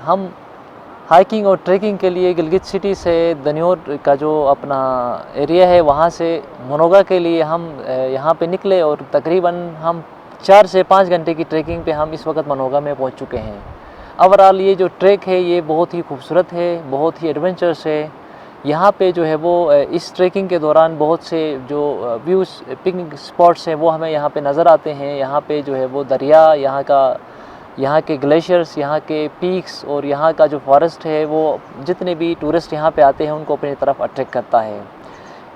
हम हाइकिंग और ट्रैकिंग के लिए गिलगित सिटी से दन्योर का जो अपना एरिया है वहाँ से मनोगा के लिए हम यहाँ पे निकले और तकरीबन हम 4 से 5 घंटे की ट्रैकिंग पे हम इस वक्त मनोगा में पहुँच चुके हैं। ओवरऑल ये जो ट्रैक है ये बहुत ही खूबसूरत है, बहुत ही एडवेंचरस है। यहाँ पे जो है वो इस ट्रैकिंग के दौरान बहुत से जो व्यूज़ पिकनिक स्पॉट्स हैं वो हमें यहाँ पे नज़र आते हैं। यहाँ पे जो है वो दरिया, यहाँ के ग्लेशियर्स, यहाँ के पीक्स और यहाँ का जो फॉरेस्ट है वो जितने भी टूरिस्ट यहाँ पे आते हैं उनको अपनी तरफ अट्रैक्ट करता है।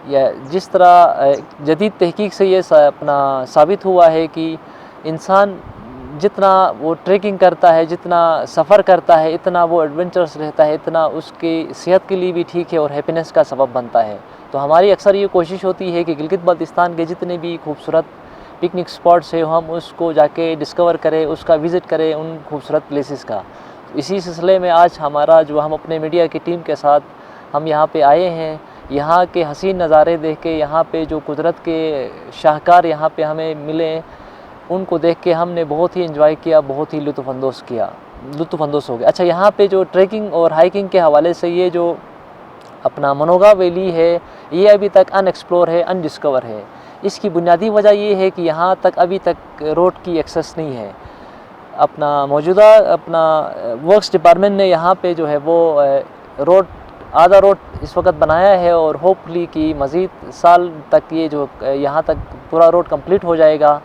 या जिस तरह जदीद तहकीक से ये अपना साबित हुआ है कि इंसान जितना वो ट्रैकिंग करता है, जितना सफ़र करता है, इतना वो एडवेंचरस रहता है, इतना उसकी सेहत के लिए भी ठीक है और हैप्पीनेस का सबब बनता है। तो हमारी अक्सर ये कोशिश होती है कि गिलगित बाल्टिस्तान के जितने भी खूबसूरत पिकनिक स्पॉट्स है हम उसको जाके डिस्कवर करें, उसका विज़िट करें उन खूबसूरत प्लेसेस का। इसी सिलसिले में आज हमारा जो हम अपने मीडिया की टीम के साथ हम यहाँ पे आए हैं। यहाँ के हसीन नज़ारे देख के, यहाँ पे जो कुदरत के शाहकार यहाँ पे हमें मिले उनको देख के हमने बहुत ही एंजॉय किया, बहुत ही लुत्फ़अंदोज़ हो गए। अच्छा, यहाँ पे जो ट्रैकिंग और हाइकिंग के हवाले से ये जो अपना मनोगा वैली है ये अभी तक अनएक्सप्लोर है, अनडिस्कवर है। इसकी बुनियादी वजह ये है कि यहाँ तक अभी तक रोड की एक्सेस नहीं है। अपना मौजूदा अपना वर्क्स डिपार्टमेंट ने यहाँ पे जो है वो आधा रोड इस वक्त बनाया है और होपफुली कि मज़ीद साल तक ये जो यहाँ तक पूरा रोड कंप्लीट हो जाएगा,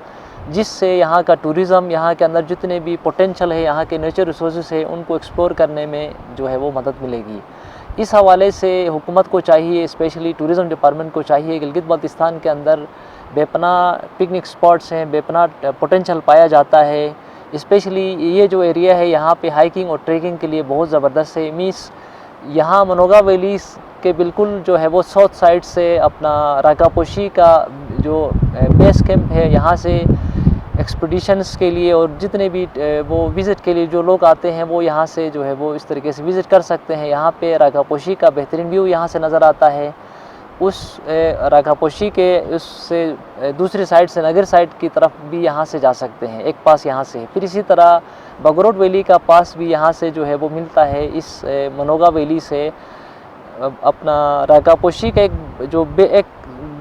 जिससे यहाँ का टूरिज़म, यहाँ के अंदर जितने भी पोटेंशियल है, यहाँ के नेचर रिसोर्सेज है उनको एक्सप्लोर करने में जो है वो मदद मिलेगी। इस हवाले से हुकूमत को चाहिए, स्पेशली टूरिज़म डिपार्टमेंट को चाहिए, गिलगित बाल्टिस्तान के अंदर बेपनाह पिकनिक स्पॉट्स हैं, बेपनाह पोटेंशियल पाया जाता है। स्पेशली ये जो एरिया है यहाँ पे हाइकिंग और ट्रैकिंग के लिए बहुत ज़बरदस्त है। मीन्स यहाँ मनोगा वैली के बिल्कुल जो है वो साउथ साइड से अपना राकापोशी का जो बेस कैंप है, यहाँ से एक्सपीडिशंस के लिए और जितने भी वो विज़िट के लिए जो लोग आते हैं वो यहाँ से जो है वो इस तरीके से विज़िट कर सकते हैं। यहाँ पे राकापोशी का बेहतरीन व्यू यहाँ से नज़र आता है। उस राकापोशी के उससे दूसरी साइड से नगर साइड की तरफ भी यहाँ से जा सकते हैं, एक पास यहाँ से। फिर इसी तरह बगरोट वैली का पास भी यहाँ से जो है वो मिलता है। इस मनोगा वैली से अपना राकापोशी का एक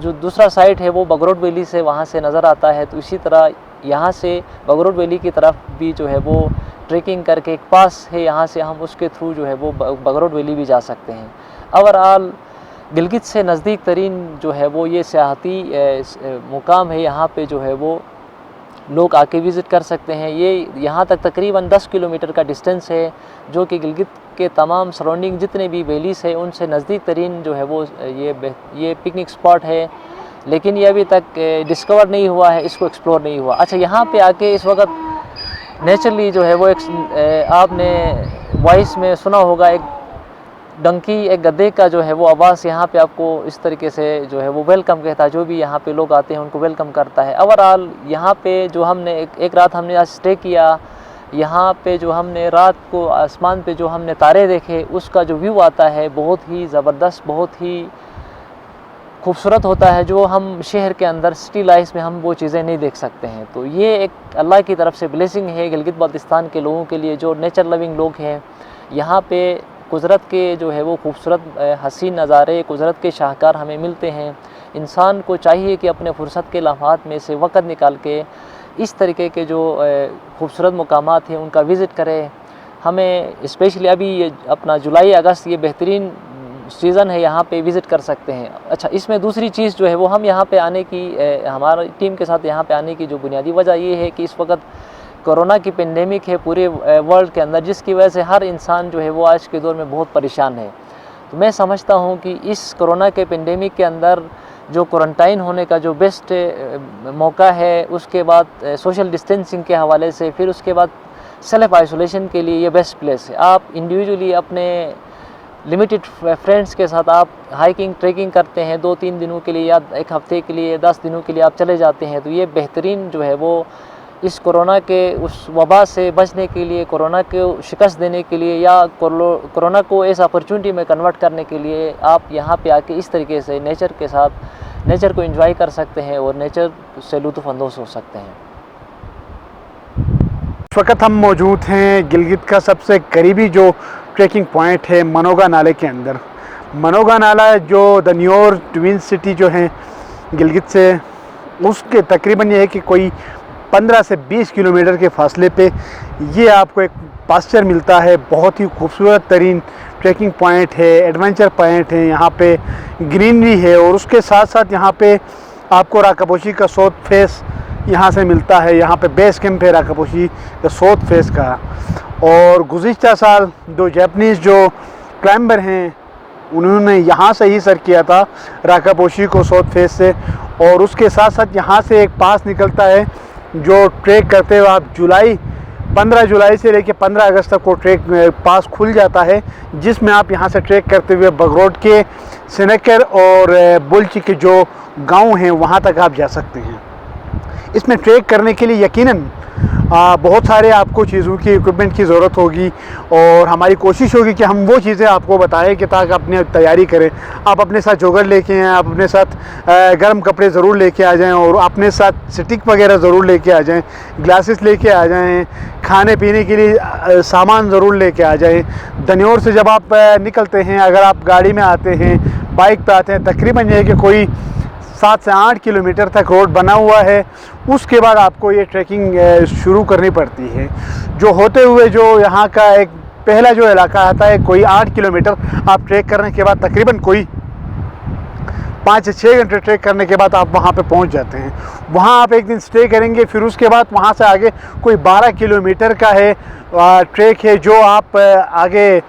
जो दूसरा साइड है वो बगरोट वैली से वहाँ से नज़र आता है। तो इसी तरह यहाँ से बगरोट वैली की तरफ भी जो है वो ट्रैकिंग करके एक पास है, यहाँ से हम उसके थ्रू जो है वो बगरोट वैली भी जा सकते हैं। ओवरऑल गिलगित से नज़दीक तरीन जो है वो ये सियाहती मुकाम है, यहाँ पे जो है वो लोग आके विज़िट कर सकते हैं। ये यहाँ तक तकरीबन 10 किलोमीटर का डिस्टेंस है, जो कि गिलगित के तमाम सराउंडिंग जितने भी वैलीज़ है उनसे नज़दीक तरीन जो है वो ये पिकनिक स्पॉट है। लेकिन ये अभी तक डिस्कवर नहीं हुआ है, इसको एक्सप्लोर नहीं हुआ। अच्छा, यहाँ पे आके इस वक्त नेचुरली जो है वो आपने वॉइस में सुना होगा एक डंकी, एक गधे का जो है वो आवाज़ यहाँ पे आपको इस तरीके से जो है वो वेलकम कहता है। जो भी यहाँ पे लोग आते हैं उनको वेलकम करता है। ओवरऑल यहाँ पे जो हमने एक रात हमने आज स्टे किया, यहाँ पे जो हमने रात को आसमान पे जो हमने तारे देखे उसका जो व्यू आता है बहुत ही ज़बरदस्त, बहुत ही खूबसूरत होता है, जो हम शहर के अंदर सिटी लाइफ में हम वो चीज़ें नहीं देख सकते हैं। तो ये एक अल्लाह की तरफ से ब्लेसिंग है गिलगित बाल्टिस्तान के लोगों के लिए, जो नेचर लविंग लोग हैं। यहाँ पे कुदरत के जो है वो खूबसूरत हसीन नज़ारे, कुदरत के शाहकार हमें मिलते हैं। इंसान को चाहिए कि अपने फुर्सत के लम्हात में से वक़्त निकाल के इस तरीके के जो खूबसूरत मकामात हैं उनका विज़िट करें। हमें स्पेशली अभी अपना जुलाई अगस्त ये बेहतरीन सीज़न है, यहाँ पे विज़िट कर सकते हैं। अच्छा, इसमें दूसरी चीज़ जो है वो हम यहाँ पे आने की हमारी टीम के साथ यहाँ पे आने की जो बुनियादी वजह ये है कि इस वक्त कोरोना की पेंडेमिक है पूरे वर्ल्ड के अंदर, जिसकी वजह से हर इंसान जो है वो आज के दौर में बहुत परेशान है। तो मैं समझता हूँ कि इस कोरोना के पेंडेमिक के अंदर जो क्वारंटाइन होने का जो बेस्ट मौका है, उसके बाद सोशल डिस्टेंसिंग के हवाले से, फिर उसके बाद सेल्फ आइसोलेशन के लिए ये बेस्ट प्लेस है। आप इंडिविजुअली अपने लिमिटेड फ्रेंड्स के साथ आप हाइकिंग ट्रैकिंग करते हैं 2-3 दिनों के लिए या एक हफ़्ते के लिए, 10 दिनों के लिए आप चले जाते हैं। तो ये बेहतरीन जो है वो इस कोरोना के उस वबा से बचने के लिए, कोरोना को शिकस्त देने के लिए या कोरोना को इस अपॉर्चुनिटी में कन्वर्ट करने के लिए आप यहाँ पे आके इस तरीके से नेचर के साथ नेचर को एंजॉय कर सकते हैं और नेचर से लुत्फ़ अंदोज़ हो सकते हैं। इस वक्त हम मौजूद हैं गिलगित का सबसे करीबी जो ट्रैकिंग पॉइंट है मनोगा नाले के अंदर। मनोगा नाला जो दन्योर ट्विन सिटी जो है गिलगित से, उसके तकरीबन ये है कि कोई 15 से 20 किलोमीटर के फासले पे ये आपको एक पास्चर मिलता है। बहुत ही खूबसूरत तरीन ट्रैकिंग पॉइंट है, एडवेंचर पॉइंट है, यहाँ पे ग्रीनरी है और उसके साथ साथ यहाँ पे आपको राकापोशी का साउथ फेस यहाँ से मिलता है। यहाँ पे बेस कैंप है राकापोशी का साउथ फेस का। और गुज़िश्ता साल 2 जापानीज़ जो क्लाइंबर हैं उन्होंने यहाँ से ही सर किया था राकापोशी को साउथ फेस से। और उसके साथ साथ यहाँ से एक पास निकलता है जो ट्रैक करते हुए आप 15 जुलाई से लेकर 15 अगस्त तक वो ट्रैक पास खुल जाता है, जिसमें आप यहाँ से ट्रैक करते हुए बगरोड के सिनेकर और बुलची के जो गांव हैं वहाँ तक आप जा सकते हैं। इसमें ट्रैक करने के लिए यकीनन बहुत सारे आपको चीज़ों की, इक्विपमेंट की ज़रूरत होगी और हमारी कोशिश होगी कि हम वो चीज़ें आपको बताएं कि ताकि अपनी तैयारी करें। आप अपने साथ जोगर लेके आएँ, आप अपने साथ गर्म कपड़े ज़रूर लेके आ जाएं और अपने साथ स्टिक वगैरह ज़रूर लेके आ जाएं, ग्लासेस लेके आ जाएं, खाने पीने के लिए सामान ज़रूर लेके आ जाएं। दन्योर से जब आप निकलते हैं, अगर आप गाड़ी में आते हैं, बाइक पे आते हैं, तकरीबन ये है कि कोई 7 से 8 किलोमीटर तक रोड बना हुआ है। उसके बाद आपको ये ट्रैकिंग शुरू करनी पड़ती है। जो होते हुए जो यहाँ का एक पहला जो इलाका आता है, कोई 8 किलोमीटर आप ट्रैक करने के बाद तकरीबन कोई 5 से 6 घंटे ट्रैक करने के बाद आप वहाँ पे पहुँच जाते हैं। वहाँ आप एक दिन स्टे करेंगे, फिर उसके बाद वहाँ से आगे कोई 12 किलोमीटर का है ट्रैक है जो आप आगे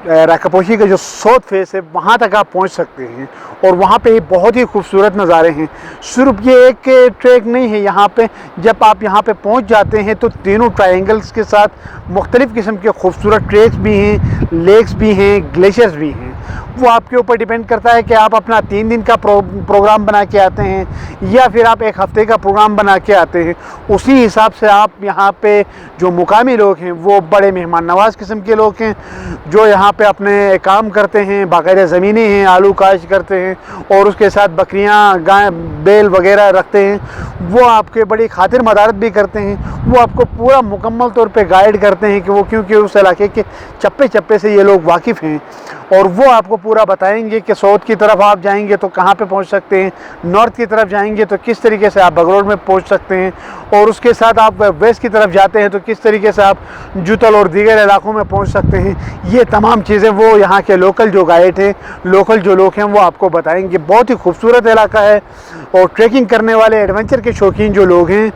राकापोशी का जो साउथ फेस है वहाँ तक आप पहुँच सकते हैं। और वहाँ पे बहुत ही खूबसूरत नज़ारे हैं। सिर्फ ये एक ट्रैक नहीं है, यहाँ पे जब आप यहाँ पे पहुँच जाते हैं तो तीनों ट्रायंगल्स के साथ मुख्तलिफ़ किस्म के खूबसूरत ट्रैक्स भी हैं, लेक्स भी हैं, ग्लेशियर्स भी हैं। वो आपके ऊपर डिपेंड करता है कि आप अपना 3 दिन का प्रोग्राम बना के आते हैं या फिर आप 1 हफ़्ते का प्रोग्राम बना के आते हैं। उसी हिसाब से आप यहाँ पे जो मुकामी लोग हैं वो बड़े मेहमान नवाज़ किस्म के लोग हैं जो यहाँ पे अपने काम करते हैं, बाकायदा ज़मीनें हैं, आलू काश करते हैं और उसके साथ बकरियाँ, गाय, बैल वगैरह रखते हैं। वो आपके बड़ी खातिर मदारत भी करते हैं। वो आपको पूरा मुकम्मल तौर पे गाइड करते हैं कि वो, क्योंकि उस इलाके के चप्पे चप्पे से ये लोग वाकिफ़ हैं और वो आपको पूरा बताएंगे कि साउथ की तरफ आप जाएंगे तो कहाँ पे पहुँच सकते हैं, नॉर्थ की तरफ जाएंगे तो किस तरीके से आप बगरोड में पहुँच सकते हैं और उसके साथ आप वेस्ट की तरफ जाते हैं तो किस तरीके से आप जुतल और दीगर इलाकों में पहुँच सकते हैं। ये तमाम चीज़ें वो यहाँ के लोकल जो गाइड हैं, लोकल जो लोग हैं वो आपको बताएंगे। बहुत ही खूबसूरत इलाका है और ट्रैकिंग करने वाले, एडवेंचर के शौकीन जो लोग हैं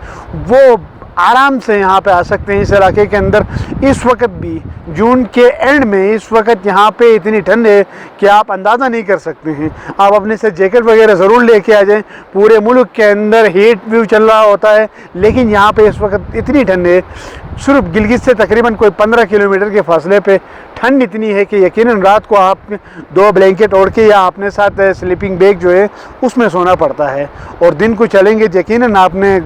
वो आराम से यहाँ पे आ सकते हैं इस इलाके के अंदर। इस वक्त भी जून के एंड में इस वक्त यहाँ पे इतनी ठंड है कि आप अंदाज़ा नहीं कर सकते हैं। आप अपने से जैकेट वगैरह ज़रूर लेके आ जाएं। पूरे मुल्क के अंदर हीट व्यू चल रहा होता है, लेकिन यहाँ पे इस वक्त इतनी ठंड है। सिर्फ गिलगित से तकरीबन कोई 15 किलोमीटर के फासले पे ठंड इतनी है कि यकीनन रात को आप 2 ब्लैंकेट ओढ़ के या अपने साथ स्लीपिंग बैग जो है उसमें सोना पड़ता है। और दिन को चलेंगे यकीनन आपने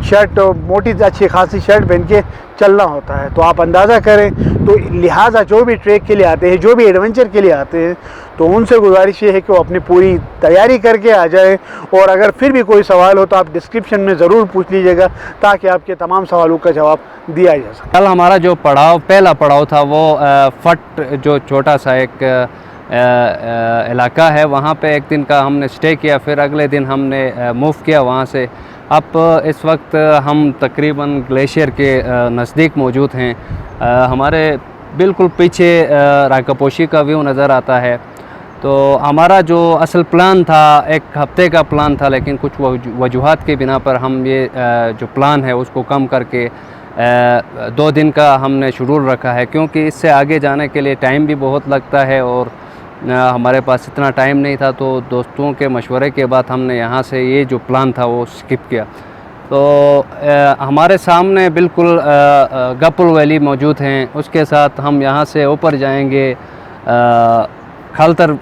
शर्ट, मोटी अच्छी खासी शर्ट पहन के चलना होता है। तो आप अंदाज़ा करें। तो लिहाजा जो भी ट्रैक के लिए आते हैं, जो भी एडवेंचर के लिए आते हैं, तो उनसे गुजारिश ये है कि वो अपनी पूरी तैयारी करके आ जाए। और अगर फिर भी कोई सवाल हो तो आप डिस्क्रिप्शन में ज़रूर पूछ लीजिएगा ताकि आपके तमाम सवालों का जवाब दिया जा सके। कल हमारा जो पहला पड़ाव था वो फट जो छोटा सा एक इलाका है, वहाँ पे एक दिन का हमने स्टे किया। फिर अगले दिन हमने मूव किया वहाँ से। अब इस वक्त हम तकरीबन ग्लेशियर के नज़दीक मौजूद हैं। हमारे बिल्कुल पीछे राकापोशी का व्यू नज़र आता है। तो हमारा जो असल प्लान था 1 हफ़्ते का प्लान था, लेकिन कुछ वजूहात की बिना पर हम ये जो प्लान है उसको कम करके 2 दिन का हमने शेड्यूल रखा है, क्योंकि इससे आगे जाने के लिए टाइम भी बहुत लगता है और हमारे पास इतना टाइम नहीं था। तो दोस्तों के मशवरे के बाद हमने यहाँ से ये जो प्लान था वो स्किप किया। तो हमारे सामने बिल्कुल गपुल वैली मौजूद हैं। उसके साथ हम यहाँ से ऊपर जाएंगे खलतर,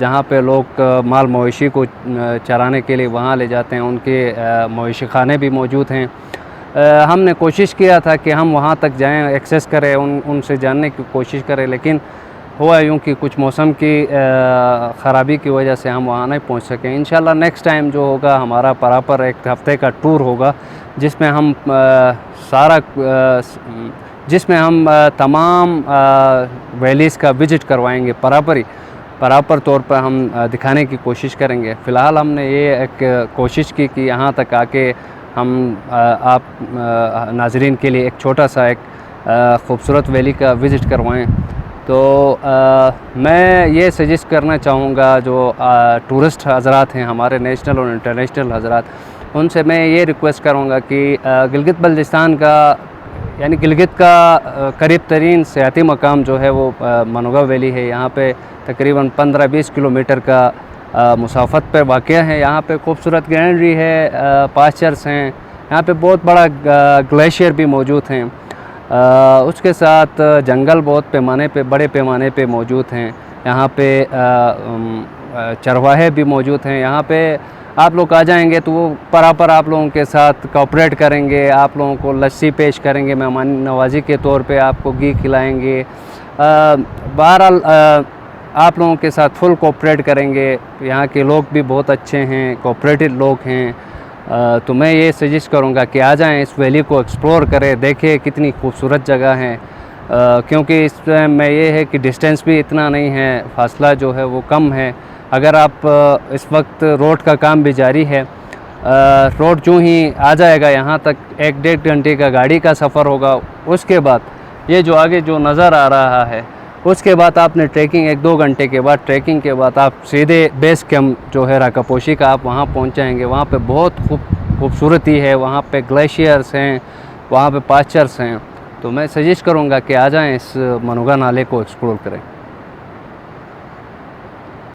जहाँ पे लोग माल मवेशी को चराने के लिए वहाँ ले जाते हैं। उनके मवेशी खाने भी मौजूद हैं। हमने कोशिश किया था कि हम वहाँ तक जाएं, एक्सेस करें, उनसे जानने की कोशिश करें, लेकिन हुआ यूँ कि कुछ मौसम की ख़राबी की वजह से हम वहाँ नहीं पहुँच सके। इंशाल्लाह नेक्स्ट टाइम जो होगा हमारा प्रॉपर एक हफ़्ते का टूर होगा, जिसमें हम तमाम वैलीज़ का विज़िट करवाएंगे, प्रॉपर तौर पर हम दिखाने की कोशिश करेंगे। फ़िलहाल हमने ये एक कोशिश की कि यहाँ तक आके हम आप नाज़रीन के लिए एक छोटा सा एक ख़ूबसूरत वैली का विज़िट करवाएं। तो मैं ये सजेस्ट करना चाहूँगा जो टूरिस्ट हज़रात हैं हमारे नेशनल और इंटरनेशनल हज़रात, उनसे मैं ये रिक्वेस्ट करूँगा कि गिलगित बल्तिस्तान का यानी गिलगित का करीब तरीन सियाती मकाम जो है वो मनोगा वैली है। यहाँ पे तकरीबन 15-20 किलोमीटर का मुसाफत पे वाक़या है। यहाँ पे खूबसूरत ग्रीनरी है, पास्चर्स हैं, यहाँ पे बहुत बड़ा ग्लेशियर भी मौजूद हैं। उसके साथ जंगल बहुत बड़े पैमाने पे मौजूद हैं। यहाँ पे चरवाहे भी मौजूद हैं। यहाँ पे आप लोग आ जाएंगे तो वो प्रॉपर आप लोगों के साथ कोऑपरेट करेंगे, आप लोगों को लस्सी पेश करेंगे, मेहमान नवाजी के तौर पे आपको घी खिलाएंगे। बहरहाल आप लोगों के साथ फुल कोऑपरेट करेंगे। यहाँ के लोग भी बहुत अच्छे हैं, कोऑपरेटिव लोग हैं। तो मैं ये सजेस्ट करूँगा कि आ जाएं, इस वैली को एक्सप्लोर करें, देखें कितनी खूबसूरत जगह है। क्योंकि इसमें ये है कि डिस्टेंस भी इतना नहीं है, फासला जो है वो कम है। अगर आप इस वक्त रोड का काम भी जारी है, रोड जो ही आ जाएगा यहाँ तक 1-1.5 घंटे का गाड़ी का सफ़र होगा। उसके बाद ये जो आगे जो नज़र आ रहा है, उसके बाद आपने ट्रैकिंग 1-2 घंटे के बाद ट्रैकिंग के बाद आप सीधे बेस कैंप जो है राकापोशी का आप वहाँ पहुँच जाएंगे। वहाँ पे बहुत खूबसूरती है, वहाँ पे ग्लेशियर्स हैं, वहाँ पे पास्चर्स हैं। तो मैं सजेस्ट करूँगा कि आ जाएँ, इस मनोगा नाले को एक्सप्लोर करें।